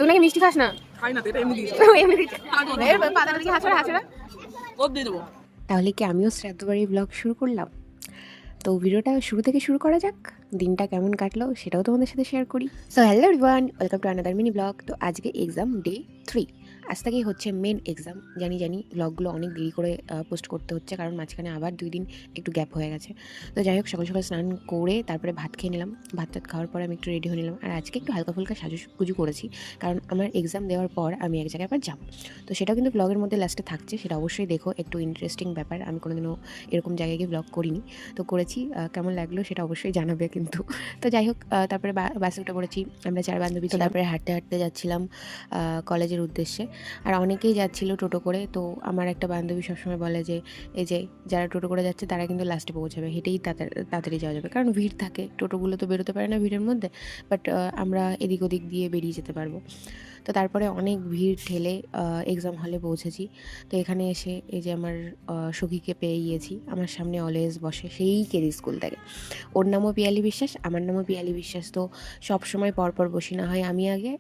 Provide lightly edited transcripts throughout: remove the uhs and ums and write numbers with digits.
তুই নাকি মিষ্টি খাস না? খাই না তো, এটা এমনি দিয়েছে। এমনি দিচ্ছে। এর পাতাটা দেখি হাঁচড়া হাঁচড়া। ও দিয়ে দেবো। তাহলে কি আমিও শ্রাদ্ধ বাড়ির ব্লগ শুরু করলাম? তো ভিডিওটা শুরু থেকে শুরু করা যাক। দিনটা কেমন কাটলো সেটাও তোমাদের সাথে শেয়ার করি। So hello everyone, welcome to another mini blog. তো আজকে এক্সাম ডে 3। আজ থেকেই হচ্ছে মেন এক্সাম। জানি ব্লগগুলো অনেক দেরি করে পোস্ট করতে হচ্ছে, কারণ মাঝখানে আবার 2 দিন একটু গ্যাপ হয়ে গেছে। তো যাই হোক, সকাল সকাল স্নান করে তারপরে ভাত খেয়ে নিলাম। ভাত খাওয়ার পরে আমি একটু রেডি হয়ে নিলাম। আর আজকে একটু হালকা ফুলকা সাজুগুজু করেছি, কারণ আমার এক্সাম দেওয়ার পর আমি এক জায়গায় আবার যাবো। তো সেটাও কিন্তু ব্লগের মধ্যে লাস্টে থাকছে, সেটা অবশ্যই দেখো। একটু ইন্টারেস্টিং ব্যাপার, আমি কোনোদিনও এরকম জায়গায় গিয়ে ব্লগ করিনি। তো করেছি, কেমন লাগলো সেটা অবশ্যই জানাবে কিন্তু। তো যাই হোক, তারপরে বাসে উঠে পড়েছি আমরা 4 বান্ধবী। তো তারপরে হাঁটতে হাঁটতে যাচ্ছিলাম কলেজের উদ্দেশ্যে। আর অনেকেই যাচ্ছিল টোটো করে। তো আমার একটা বান্ধবী সবসময় বলে যে এই যে যারা টোটো করে যাচ্ছে তারা কিন্তু লাস্টে পৌঁছাবে, হেঁটেই তাড়াতাড়ি যাওয়া যাবে, কারণ ভিড় থাকে। টোটোগুলো তো বেরোতে পারে না ভিড়ের মধ্যে, বাট আমরা এদিক ওদিক দিয়ে বেরিয়ে যেতে পারবো। তো তারপরে অনেক ভিড় ঠেলে এক্সাম হলে পৌঁছেছি। তো এখানে এসে এই যে আমার সখীকে পেয়ে গিয়েছি। আমার সামনে অলওয়েজ বসে, সেই কেজি স্কুল থেকে। ওর নামও পিয়ালি বিশ্বাস, আমার নামও পিয়ালি বিশ্বাস। তো সব সময় পরপর বসি, না হয় আমি আগে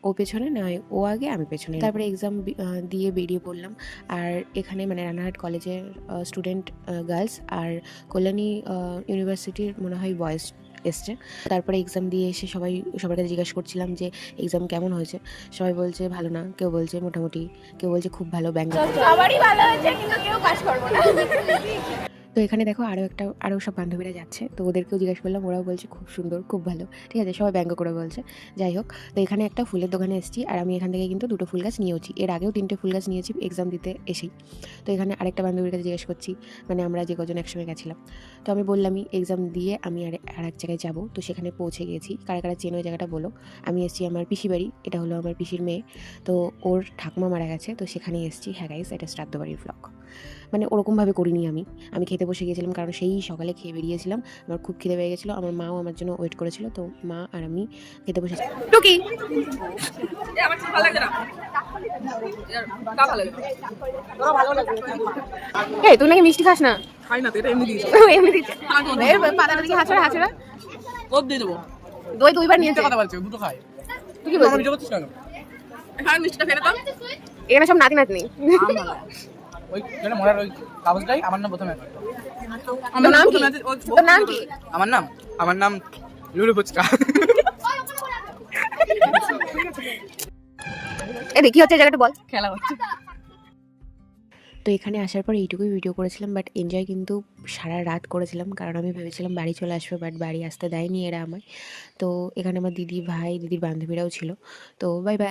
ও পেছনে, না হয় ও আগে আমি পেছনে। তারপরে এক্সাম দিয়ে বেরিয়ে পড়লাম। আর এখানে মানে রানাঘাট কলেজের স্টুডেন্ট গার্লস আর কল্যাণী ইউনিভার্সিটির মনে হয় বয়েজ এসছে। তারপরে এক্সাম দিয়ে এসে সবার কাছে জিজ্ঞাসা করছিলাম যে এক্সাম কেমন হয়েছে। সবাই বলছে ভালো না, কেউ বলছে মোটামুটি, কেউ বলছে খুব ভালো, ব্যাঙ্ক। সবারই ভালো হয়েছে, কিন্তু কেউ পাস করবো না। তো এখানে দেখো আরও সব বান্ধবীরা যাচ্ছে। তো ওদেরকেও জিজ্ঞাসা করলাম, ওরাও বলছে খুব সুন্দর, খুব ভালো। ঠিক আছে, সবাই ব্যঙ্গ করে বলছে। যাই হোক, তো এখানে একটা ফুলের দোকানে এসেছি, আর আমি এখান থেকে কিন্তু 2টো ফুল গাছ নিয়েওছি। এর আগেও 3টে ফুল গাছ নিয়েছি এক্সাম দিতে এসেই। তো এখানে আরেকটা বান্ধবীর কাছে জিজ্ঞেস করছি, মানে আমরা যে কজন একসঙ্গে গেছিলাম। তো আমি বললামই এক্সাম দিয়ে আমি আর এক জায়গায় যাবো। তো সেখানে পৌঁছে গেছি। কারা কারা চেনো ওই জায়গাটা বলো। আমি এসেছি আমার পিসি বাড়ি, এটা হলো আমার পিসির মেয়ে। তো ওর ঠাকুমা মারা গেছে, তো সেখানেই এসেছি। হ্যাঁ গাইস, এটা শ্রাদ্ধ বাড়ির ব্লগ। মানে ওরকমভাবে করিনি আমি খেতে বসে গিয়েছিলাম, কারণ সেই সকালে খেয়ে বেরিয়েছিলাম। আমার খুব খিদে পেয়ে গেছিলো। আমার মাও আমার জন্য ওয়েট করেছিল। তো মা আর আমি খেতে বসেছি। টুকি আমার খুব ভালো লাগে না। তা ভালো লাগে। তোরা ভালো লাগে। এই তুই নাকি মিষ্টি খাস না? খাই না তো, এটা এমনি দিয়েছে। এমনি দিচ্ছে। এর পাতাটা দেখি হাঁচড়া হাঁচড়া। ও দিয়ে দেবো। দই 2বার নিয়েছে। মিথ্যে কথা বলছে, দুটো খাই। তুই কি আমার বলছিস? ভিডিও করছিস কেন? হ্যাঁ, মিষ্টিটা ফেলে দাও। এখানে সব নাতি নাতনি। ওই যেটা মরার ওই কাগজটাই আমার নাম প্রথমে আছে। তোর নাম কি? তোর নাম কি? আমার নাম লুলু ফুচকা। এই দেখি হচ্ছে জায়গাটা বল। খেলা হচ্ছে। তো এখানে আসার পর এইটুকুই ভিডিও করেছিলাম, বাট এনজয় কিন্তু সারা রাত করেছিলাম, কারণ আমি ভেবেছিলাম বাড়ি চলে আসবে, বাট বাড়ি আসতে দেয়নি এরা আমায়। তো এখানে আমার দিদি ভাই, দিদির বান্ধবীরাও ছিল। তো বাই বাই।